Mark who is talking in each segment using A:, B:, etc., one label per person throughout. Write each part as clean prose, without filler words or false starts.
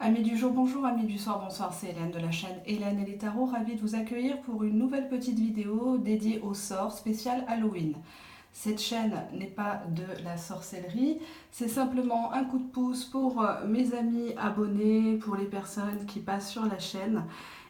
A: Amis du jour, bonjour, amis du soir, bonsoir, c'est Hélène de la chaîne Hélène et les tarots, ravie de vous accueillir pour une nouvelle petite vidéo dédiée au sort spécial Halloween. Cette chaîne n'est pas de la sorcellerie, c'est simplement un coup de pouce pour mes amis abonnés, pour les personnes qui passent sur la chaîne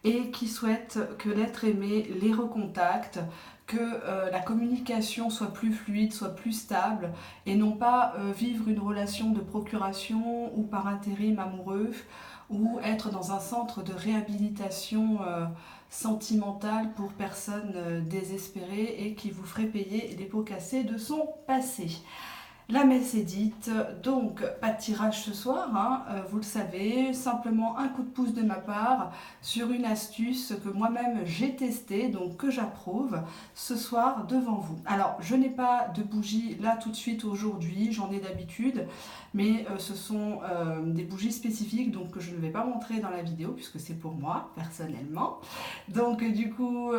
A: et qui souhaitent que l'être aimé les recontacte, que la communication soit plus fluide, soit plus stable et non pas vivre une relation de procuration ou par intérim amoureux ou être dans un centre de réhabilitation sentimentale pour personnes désespérées et qui vous ferait payer les pots cassés de son passé. La messe est dite, donc pas de tirage ce soir, hein, vous le savez, simplement un coup de pouce de ma part sur une astuce que moi-même j'ai testée, donc que j'approuve ce soir devant vous. Alors je n'ai pas de bougie là tout de suite aujourd'hui, j'en ai d'habitude, mais ce sont des bougies spécifiques donc que je ne vais pas montrer dans la vidéo puisque c'est pour moi personnellement. Donc du coup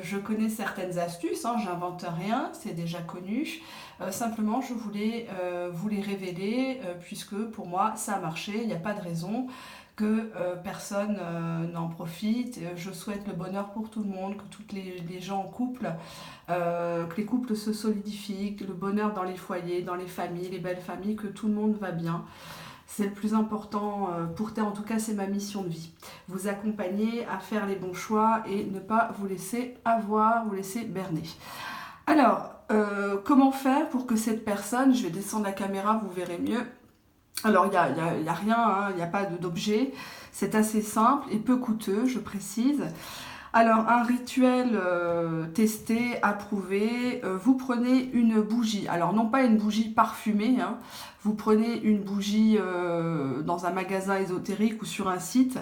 A: je connais certaines astuces, hein, j'invente rien, c'est déjà connu. Simplement, je voulais vous les révéler puisque pour moi, ça a marché. Il n'y a pas de raison que personne n'en profite. Je souhaite le bonheur pour tout le monde, que tous les gens en couple, que les couples se solidifient, que le bonheur dans les foyers, dans les familles, les belles familles, que tout le monde va bien. C'est le plus important pour toi, en tout cas c'est ma mission de vie. Vous accompagner à faire les bons choix et ne pas vous laisser avoir, vous laisser berner. Alors, comment faire pour que cette personne, je vais descendre la caméra, vous verrez mieux. Alors, il y a rien, hein, il n'y a pas d'objet. C'est assez simple et peu coûteux, je précise. Alors, un rituel testé, approuvé. Vous prenez une bougie. Alors, non pas une bougie parfumée. Hein, vous prenez une bougie dans un magasin ésotérique ou sur un site.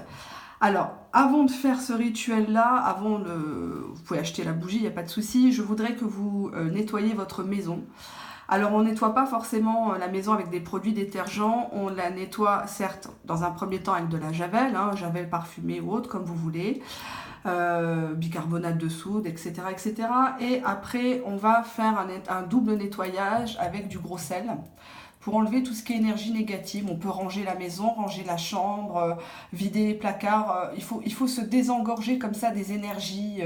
A: Alors, avant de faire ce rituel-là, vous pouvez acheter la bougie, il n'y a pas de souci, je voudrais que vous nettoyiez votre maison. Alors, on ne nettoie pas forcément la maison avec des produits détergents, on la nettoie certes dans un premier temps avec de la javel, hein, javel parfumé ou autre, comme vous voulez, bicarbonate de soude, etc., etc. Et après, on va faire un double nettoyage avec du gros sel. Pour enlever tout ce qui est énergie négative, on peut ranger la maison, ranger la chambre, vider les placards. Il faut se désengorger comme ça des énergies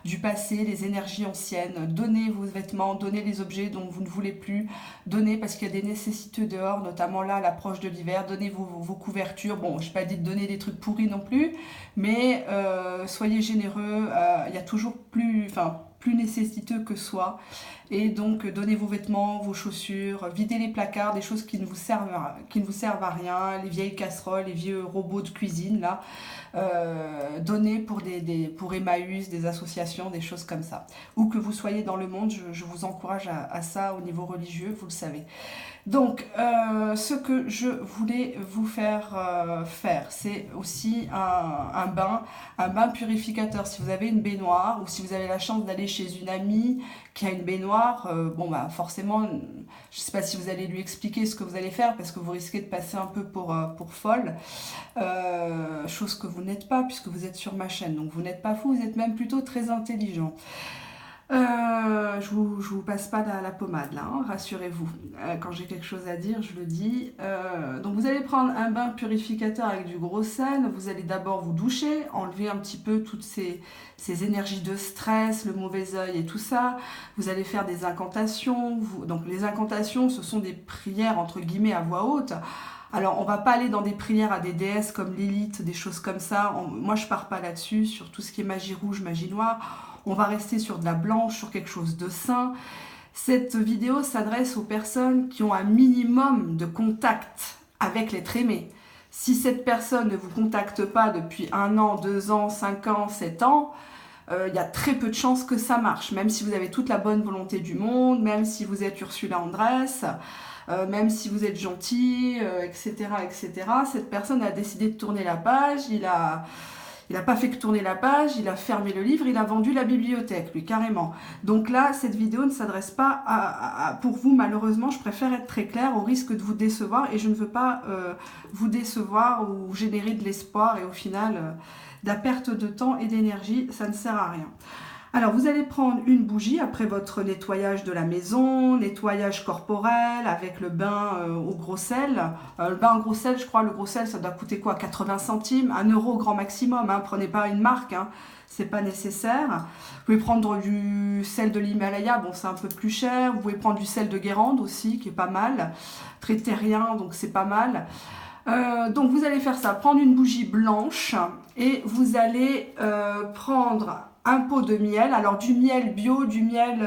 A: du passé, les énergies anciennes. Donnez vos vêtements, donnez les objets dont vous ne voulez plus. Donnez parce qu'il y a des nécessités dehors, notamment là à l'approche de l'hiver. Donnez vos couvertures. Bon, je n'ai pas dit de donner des trucs pourris non plus, mais soyez généreux. Il y a toujours plus nécessiteux que soi. Et donc, donnez vos vêtements, vos chaussures, videz les placards, des choses qui ne vous servent à rien, les vieilles casseroles, les vieux robots de cuisine, là. Donnez pour Emmaüs, des associations, des choses comme ça. Où que vous soyez dans le monde, je vous encourage à ça au niveau religieux, vous le savez. Donc, ce que je voulais vous faire faire, c'est aussi un bain purificateur. Si vous avez une baignoire ou si vous avez la chance d'aller chez une amie qui a une baignoire, bon bah forcément, je ne sais pas si vous allez lui expliquer ce que vous allez faire parce que vous risquez de passer un peu pour folle, chose que vous n'êtes pas puisque vous êtes sur ma chaîne. Donc vous n'êtes pas fou, vous êtes même plutôt très intelligent. Je vous passe pas la pommade là, hein, rassurez-vous. Quand j'ai quelque chose à dire, je le dis. Donc vous allez prendre un bain purificateur avec du gros sel. Vous allez d'abord vous doucher, enlever un petit peu toutes ces énergies de stress, le mauvais œil et tout ça. Vous allez faire des incantations. Donc les incantations, ce sont des prières entre guillemets à voix haute. Alors, on va pas aller dans des prières à des déesses comme Lilith, des choses comme ça. Moi, je pars pas là-dessus, sur tout ce qui est magie rouge, magie noire. On va rester sur de la blanche, sur quelque chose de sain. Cette vidéo s'adresse aux personnes qui ont un minimum de contact avec l'être aimé. Si cette personne ne vous contacte pas depuis 1 an, 2 ans, 5 ans, 7 ans, il y a très peu de chances que ça marche. Même si vous avez toute la bonne volonté du monde, même si vous êtes Ursula Andress, même si vous êtes gentil, etc., etc. Cette personne a décidé de tourner la page, il n'a pas fait que tourner la page, il a fermé le livre, il a vendu la bibliothèque, lui, carrément. Donc là, cette vidéo ne s'adresse pas pour vous, malheureusement, je préfère être très claire au risque de vous décevoir et je ne veux pas vous décevoir ou générer de l'espoir et au final, de la perte de temps et d'énergie, ça ne sert à rien. Alors, vous allez prendre une bougie après votre nettoyage de la maison, nettoyage corporel avec le bain au gros sel. Le bain au gros sel, je crois, le gros sel, ça doit coûter quoi? 80 centimes, 1 euro grand maximum. Hein. Prenez pas une marque, hein. C'est pas nécessaire. Vous pouvez prendre du sel de l'Himalaya, bon, c'est un peu plus cher. Vous pouvez prendre du sel de Guérande aussi, qui est pas mal. Très terrien, donc c'est pas mal. Donc, vous allez faire ça, prendre une bougie blanche et vous allez prendre un pot de miel, alors du miel bio, du miel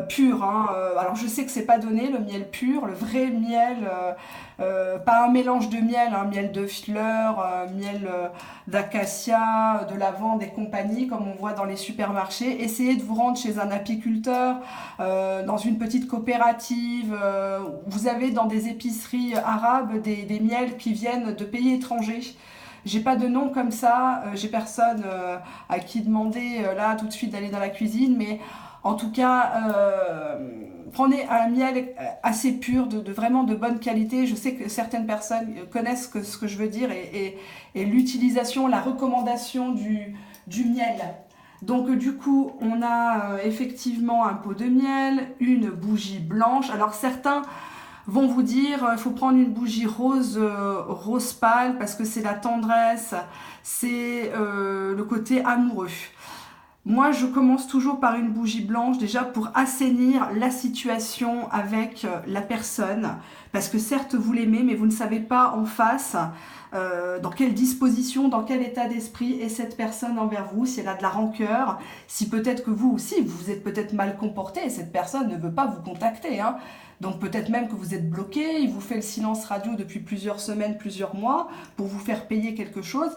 A: pur, hein. Alors je sais que c'est pas donné le miel pur, le vrai miel, pas un mélange de miel, hein, miel de fleurs, miel d'acacia, de lavande et compagnie, comme on voit dans les supermarchés. Essayez de vous rendre chez un apiculteur, dans une petite coopérative. Vous avez dans des épiceries arabes des miels qui viennent de pays étrangers. J'ai pas de nom comme ça, j'ai personne à qui demander là tout de suite d'aller dans la cuisine, mais en tout cas, prenez un miel assez pur, vraiment de bonne qualité. Je sais que certaines personnes connaissent ce que je veux dire et l'utilisation, la recommandation du miel. Donc du coup, on a effectivement un pot de miel, une bougie blanche. Alors certains vont vous dire il faut prendre une bougie rose, rose pâle parce que c'est la tendresse, c'est le côté amoureux. Moi, je commence toujours par une bougie blanche déjà pour assainir la situation avec la personne. Parce que certes, vous l'aimez, mais vous ne savez pas en face dans quelle disposition, dans quel état d'esprit est cette personne envers vous, si elle a de la rancœur, si peut-être que vous aussi, vous êtes peut-être mal comporté et cette personne ne veut pas vous contacter. Hein. Donc peut-être même que vous êtes bloqué, il vous fait le silence radio depuis plusieurs semaines, plusieurs mois, pour vous faire payer quelque chose.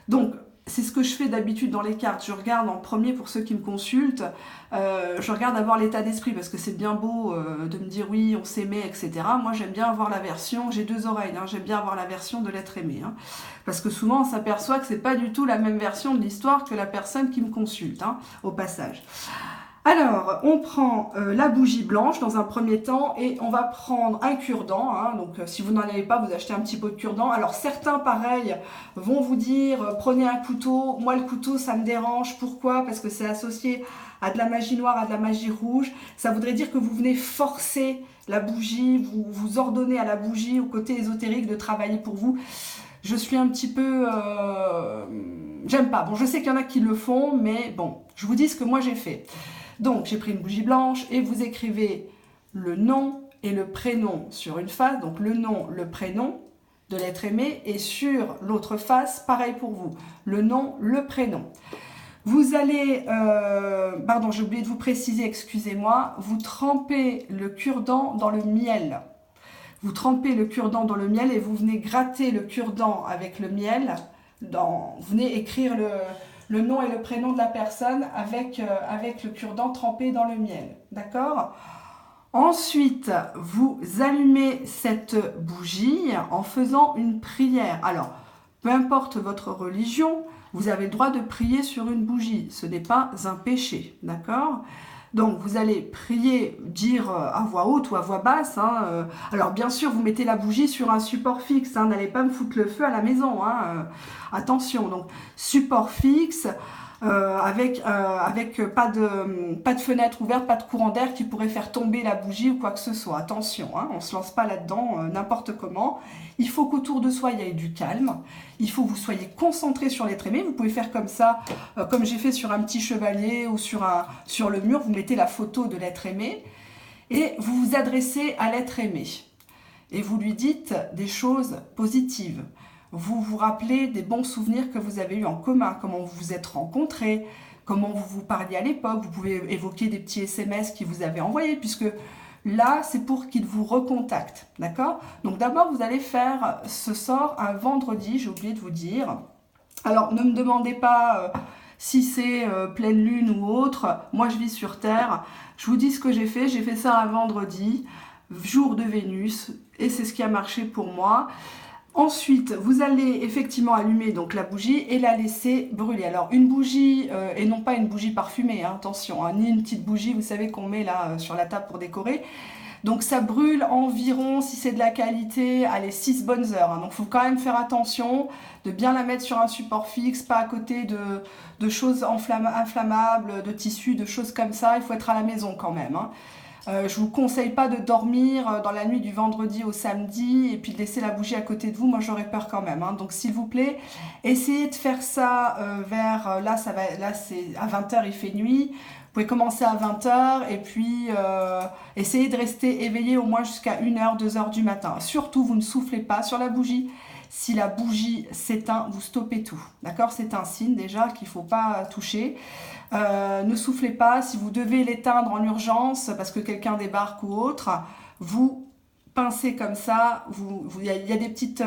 A: Donc, c'est ce que je fais d'habitude dans les cartes. Je regarde en premier pour ceux qui me consultent. Je regarde d'abord l'état d'esprit parce que c'est bien beau de me dire oui, on s'aimait, etc. Moi, j'aime bien avoir la version, j'ai deux oreilles, hein, j'aime bien avoir la version de l'être aimé. Hein, parce que souvent, on s'aperçoit que c'est pas du tout la même version de l'histoire que la personne qui me consulte, hein, au passage. Alors, on prend la bougie blanche dans un premier temps et on va prendre un cure-dent. Hein, donc, si vous n'en avez pas, vous achetez un petit pot de cure-dent. Alors, certains, pareil, vont vous dire prenez un couteau. Moi, le couteau, ça me dérange. Pourquoi? Parce que c'est associé à de la magie noire, à de la magie rouge. Ça voudrait dire que vous venez forcer la bougie, vous ordonnez à la bougie, au côté ésotérique, de travailler pour vous. Je suis un petit peu... j'aime pas. Bon, je sais qu'il y en a qui le font, mais bon, je vous dis ce que moi j'ai fait. Donc, j'ai pris une bougie blanche et vous écrivez le nom et le prénom sur une face. Donc, le nom, le prénom de l'être aimé. Et sur l'autre face, pareil pour vous. Le nom, le prénom. Vous allez... pardon, j'ai oublié de vous préciser, excusez-moi. Vous trempez le cure-dent dans le miel. Vous trempez le cure-dent dans le miel et vous venez gratter le cure-dent avec le miel. Vous venez écrire le nom et le prénom de la personne avec le cure-dent trempé dans le miel. D'accord? Ensuite, vous allumez cette bougie en faisant une prière. Alors, peu importe votre religion, vous avez le droit de prier sur une bougie. Ce n'est pas un péché. D'accord? Donc, vous allez prier, dire à voix haute ou à voix basse. Hein, alors, bien sûr, vous mettez la bougie sur un support fixe. Hein, n'allez pas me foutre le feu à la maison. Hein, attention. Donc, support fixe avec pas de fenêtre ouverte, pas de courant d'air qui pourrait faire tomber la bougie ou quoi que ce soit. Attention, hein, on ne se lance pas là-dedans n'importe comment. Il faut qu'autour de soi, il y ait du calme. Il faut que vous soyez concentré sur l'être aimé. Vous pouvez faire comme ça, comme j'ai fait sur un petit chevalier ou sur le mur. Vous mettez la photo de l'être aimé et vous vous adressez à l'être aimé. Et vous lui dites des choses positives. Vous vous rappelez des bons souvenirs que vous avez eus en commun, comment vous vous êtes rencontrés, comment vous vous parliez à l'époque. Vous pouvez évoquer des petits SMS qu'il vous avait envoyés, puisque là, c'est pour qu'il vous recontacte, d'accord? Donc d'abord, vous allez faire ce sort un vendredi, j'ai oublié de vous dire. Alors, ne me demandez pas si c'est pleine lune ou autre. Moi, je vis sur Terre. Je vous dis ce que j'ai fait ça un vendredi, jour de Vénus, et c'est ce qui a marché pour moi. Ensuite, vous allez effectivement allumer donc la bougie et la laisser brûler. Alors, une bougie, et non pas une bougie parfumée, hein, attention, hein, ni une petite bougie, vous savez, qu'on met là sur la table pour décorer. Donc ça brûle environ, si c'est de la qualité, allez, 6 bonnes heures. Hein. Donc il faut quand même faire attention de bien la mettre sur un support fixe, pas à côté de choses inflammables, de tissus, de choses comme ça. Il faut être à la maison quand même. Hein. Je vous conseille pas de dormir dans la nuit du vendredi au samedi et puis de laisser la bougie à côté de vous. Moi, j'aurais peur quand même. Hein. Donc, s'il vous plaît, essayez de faire ça vers... là, c'est à 20 h, il fait nuit. Vous pouvez commencer à 20 h et puis essayez de rester éveillé au moins jusqu'à 1 h, 2 h du matin. Surtout, vous ne soufflez pas sur la bougie. Si la bougie s'éteint, vous stoppez tout. D'accord? C'est un signe déjà qu'il ne faut pas toucher. Ne soufflez pas. Si vous devez l'éteindre en urgence parce que quelqu'un débarque ou autre, vous pincez comme ça. Il y a des petites...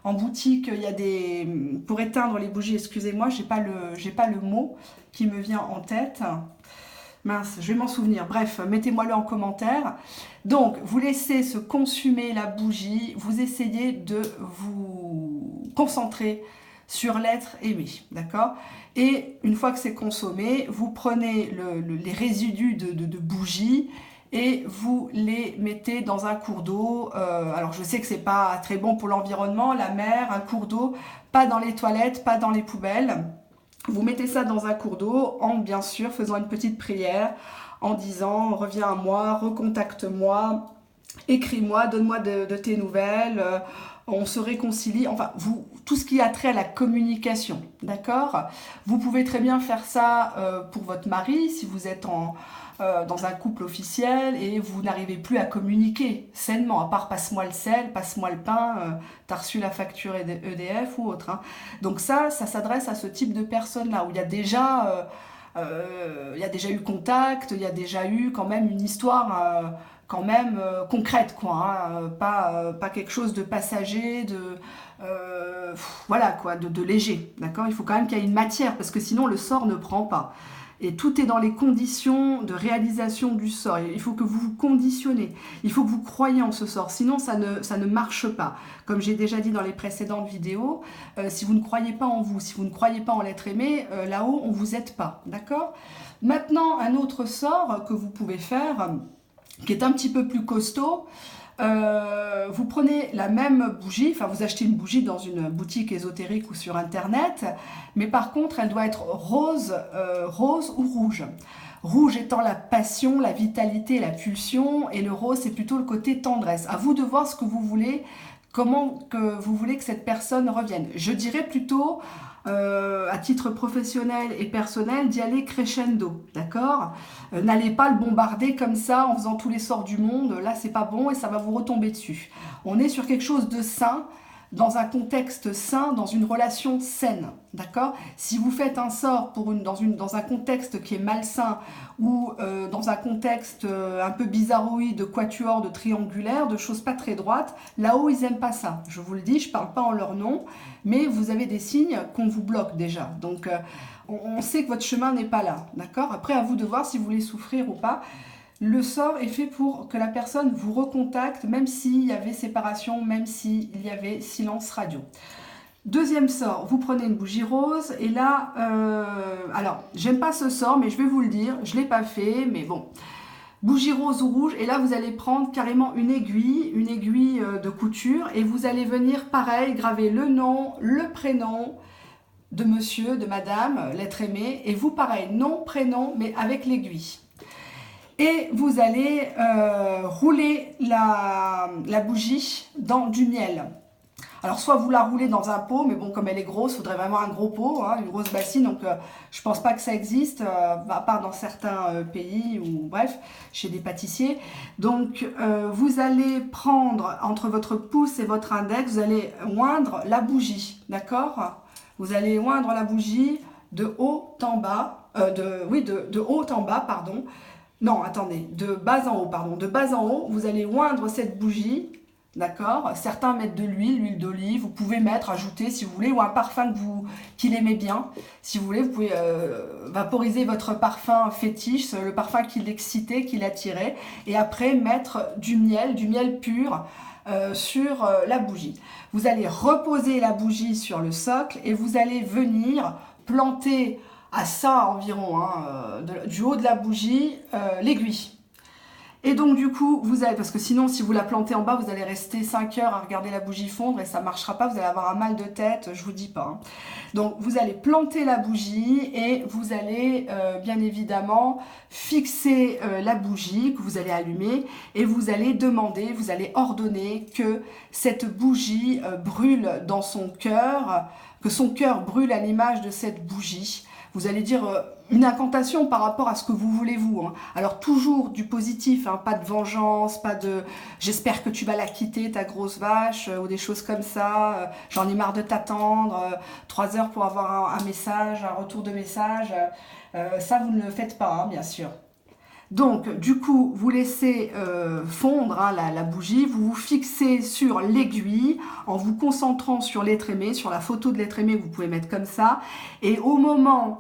A: en boutique, il y a des... Pour éteindre les bougies, excusez-moi, j'ai pas le mot qui me vient en tête. Mince, je vais m'en souvenir. Bref, mettez-moi-le en commentaire. Donc, vous laissez se consumer la bougie. Vous essayez de vous concentrer sur l'être aimé, d'accord? Et une fois que c'est consommé, vous prenez les résidus de bougie et vous les mettez dans un cours d'eau. Alors, je sais que c'est pas très bon pour l'environnement, la mer, un cours d'eau, pas dans les toilettes, pas dans les poubelles. Vous mettez ça dans un cours d'eau en, bien sûr, faisant une petite prière, en disant « Reviens à moi, recontacte-moi, écris-moi, donne-moi de tes nouvelles, on se réconcilie. » Enfin, tout ce qui a trait à la communication, d'accord? Vous pouvez très bien faire ça pour votre mari, si vous êtes dans un couple officiel et vous n'arrivez plus à communiquer sainement, à part passe-moi le sel, passe-moi le pain, t'as reçu la facture EDF ou autre. Hein. Donc ça s'adresse à ce type de personnes-là, où il y a déjà eu contact, il y a déjà eu quand même une histoire quand même concrète, quoi. Hein, pas quelque chose de passager, voilà quoi, de léger, d'accord? Il faut quand même qu'il y ait une matière, parce que sinon le sort ne prend pas. Et tout est dans les conditions de réalisation du sort. Il faut que vous vous conditionnez. Il faut que vous croyez en ce sort. Sinon, ça ne marche pas. Comme j'ai déjà dit dans les précédentes vidéos, si vous ne croyez pas en vous, si vous ne croyez pas en l'être aimé, là-haut, on ne vous aide pas. D'accord? Maintenant, un autre sort que vous pouvez faire, qui est un petit peu plus costaud, vous prenez la même bougie, enfin vous achetez une bougie dans une boutique ésotérique ou sur internet, mais par contre elle doit être rose ou rouge. Rouge étant la passion, la vitalité, la pulsion, et le rose c'est plutôt le côté tendresse. À vous de voir ce que vous voulez, comment que vous voulez que cette personne revienne. Je dirais plutôt à titre professionnel et personnel d'y aller crescendo, d'accord? N'allez pas le bombarder comme ça en faisant tous les sorts du monde, là c'est pas bon et ça va vous retomber dessus. On est sur quelque chose de sain, dans un contexte sain, dans une relation saine, d'accord? Si vous faites un sort dans un contexte qui est malsain ou dans un contexte un peu bizarroïde, de quatuor, de triangulaire, de choses pas très droites, là-haut ils aiment pas ça. Je vous le dis, je parle pas en leur nom, mais vous avez des signes qu'on vous bloque déjà. Donc on sait que votre chemin n'est pas là, d'accord? Après à vous de voir si vous voulez souffrir ou pas. Le sort est fait pour que la personne vous recontacte, même s'il y avait séparation, même s'il y avait silence radio. Deuxième sort, vous prenez une bougie rose, et là, alors, j'aime pas ce sort, mais je vais vous le dire, je l'ai pas fait, mais bon. Bougie rose ou rouge, et là, vous allez prendre carrément une aiguille de couture, et vous allez venir, pareil, graver le nom, le prénom de monsieur, de madame, l'être aimé, et vous, pareil, nom, prénom, mais avec l'aiguille. Et vous allez rouler la bougie dans du miel. Alors, soit vous la roulez dans un pot, mais bon, comme elle est grosse, il faudrait vraiment un gros pot, hein, une grosse bassine, donc je pense pas que ça existe, à part dans certains pays, ou bref, chez des pâtissiers. Donc, vous allez prendre entre votre pouce et votre index, vous allez oindre la bougie, d'accord? Vous allez oindre la bougie de haut en bas, de haut en bas, pardon. Non, attendez, de bas en haut, pardon. De bas en haut, vous allez oindre cette bougie, d'accord? Certains mettent de l'huile d'olive, vous pouvez ajouter si vous voulez, ou un parfum qu'il aimait bien. Si vous voulez, vous pouvez vaporiser votre parfum fétiche, le parfum qui l'excitait, qui l'attirait, et après mettre du miel pur sur la bougie. Vous allez reposer la bougie sur le socle et vous allez venir planter à ça environ, du haut de la bougie, l'aiguille. Et donc du coup, vous allez, parce que sinon si vous la plantez en bas, vous allez rester 5 heures à regarder la bougie fondre et ça ne marchera pas, vous allez avoir un mal de tête, je vous dis pas. Hein. Donc vous allez planter la bougie et vous allez bien évidemment fixer la bougie que vous allez allumer et vous allez demander, vous allez ordonner que cette bougie brûle dans son cœur, que son cœur brûle à l'image de cette bougie. Vous allez dire une incantation par rapport à ce que vous voulez vous. Hein. Alors toujours du positif, hein, pas de vengeance, pas de j'espère que tu vas la quitter ta grosse vache ou des choses comme ça. J'en ai marre de t'attendre. 3 heures pour avoir un message, un retour de message. Ça vous ne le faites pas, hein, bien sûr. Donc, du coup, vous laissez fondre hein, la bougie, vous vous fixez sur l'aiguille en vous concentrant sur l'être aimé, sur la photo de l'être aimé, vous pouvez mettre comme ça. Et au moment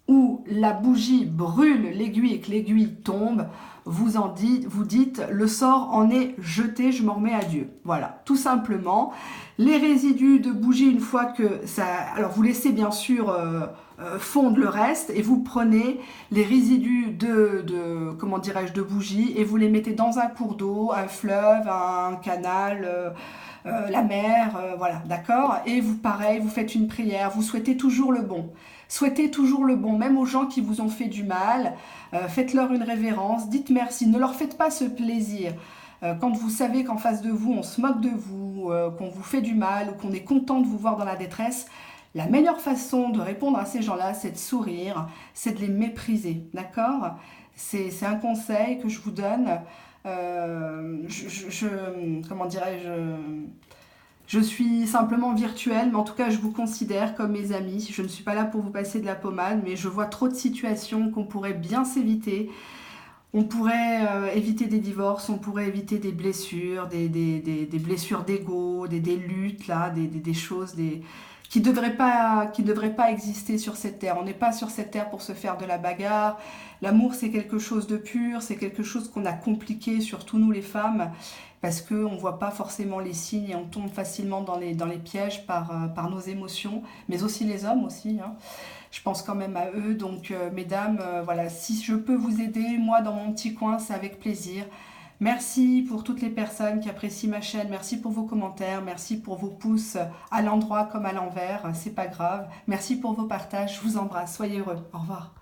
A: où la bougie brûle l'aiguille et que l'aiguille tombe, vous dites le sort en est jeté, je m'en remets à Dieu. Voilà, tout simplement. Les résidus de bougie, une fois que ça... Alors, vous laissez bien sûr fondre le reste et vous prenez les résidus comment dirais-je, de bougie et vous les mettez dans un cours d'eau, un fleuve, un canal, la mer, voilà, d'accord. Et vous, pareil, vous faites une prière, vous souhaitez toujours le bon. Souhaitez toujours le bon, même aux gens qui vous ont fait du mal. Faites-leur une révérence, dites merci, ne leur faites pas ce plaisir. Quand vous savez qu'en face de vous, on se moque de vous, qu'on vous fait du mal ou qu'on est content de vous voir dans la détresse, la meilleure façon de répondre à ces gens-là, c'est de sourire, c'est de les mépriser, d'accord? C'est un conseil que je vous donne. Comment dirais-je, je suis simplement virtuelle, mais en tout cas, je vous considère comme mes amis. Je ne suis pas là pour vous passer de la pommade, mais je vois trop de situations qu'on pourrait bien s'éviter. On pourrait éviter des divorces, on pourrait éviter des blessures, des blessures d'ego, des luttes, là, des choses qui ne devraient pas exister sur cette terre. On n'est pas sur cette terre pour se faire de la bagarre. L'amour, c'est quelque chose de pur, c'est quelque chose qu'on a compliqué, surtout nous les femmes, parce qu'on ne voit pas forcément les signes et on tombe facilement dans les pièges par nos émotions, mais aussi les hommes aussi. Hein. Je pense quand même à eux. Donc, mesdames, voilà, si je peux vous aider, moi, dans mon petit coin, c'est avec plaisir. Merci pour toutes les personnes qui apprécient ma chaîne. Merci pour vos commentaires. Merci pour vos pouces à l'endroit comme à l'envers. C'est pas grave. Merci pour vos partages. Je vous embrasse. Soyez heureux. Au revoir.